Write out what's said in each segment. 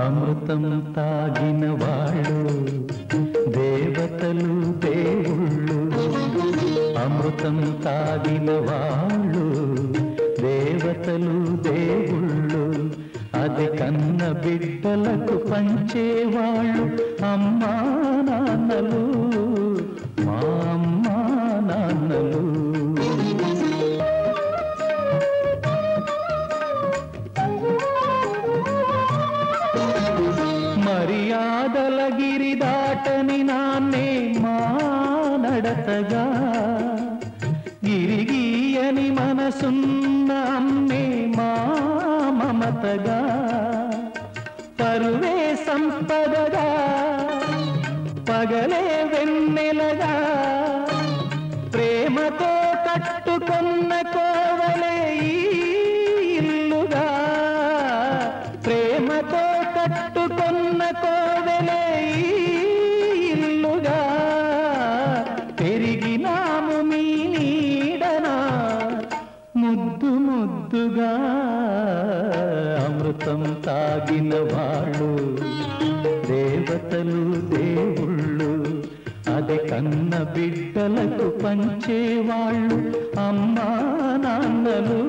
అమృతం తాగిన వాళ్ళు దేవతలు దేవుళ్ళు. అమృతం తాగిన వాళ్ళు దేవతలు దేవుళ్ళు. అది కన్న బిడ్డలకు పంచేవాళ్ళు అమ్మా నాన్నలు, మా అమ్మా నాన్నలు. మర్యాదల గిరి దాటని నాన్నే మా నడతగా, గిరిగీయని మనసున్న అమ్మే మా మమతగా, పరువే సంపదగా పగలే వెన్నెలగా, ప్రేమతో కట్టుకున్న కోవలే ఈ ఇల్లుగా, ప్రేమతో కట్టుకున్న కోవలే ఈ ఇల్లుగా, పెరిగినాము మీ నీడనా ముద్దు ముద్దుగా. అమృతం తాగిన వాళ్ళు దేవతలు దేవుళ్ళు. అది కన్న బిడ్డలకు పంచేవాళ్ళు అమ్మా నాన్నలు,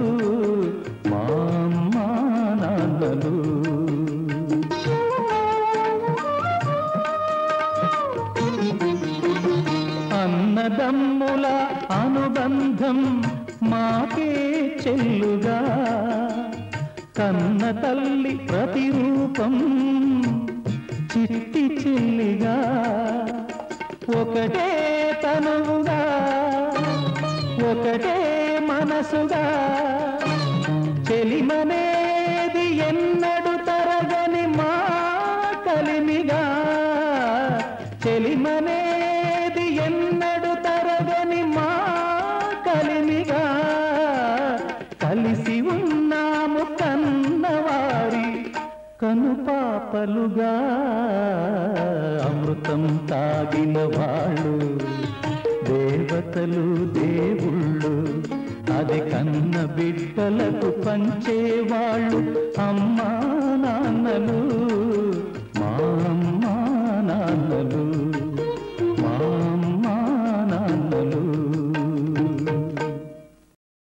మా అమ్మా నాన్నలు. అన్నదమ్ముల అనుబంధం మాకే చెల్లుగా, కన్న తల్లి ప్రతిరూపం చిట్టి చెల్లిగా, ఒకటే తనువుగా ఒకటే మనసుగా, చెలిమనేది ఎన్నడు తరగని మా కలిమిగా, చెలిమనేది ఎన్నడు తరగని మా కలిమిగా, కలిసి ఉన్నాము కన్నవారి కనుపాపలుగా. అమృతం తాగిన వాళ్ళు దేవతలు దేవుళ్ళు. అది కన్న బిడ్డలకు పంచేవాళ్ళు అమ్మా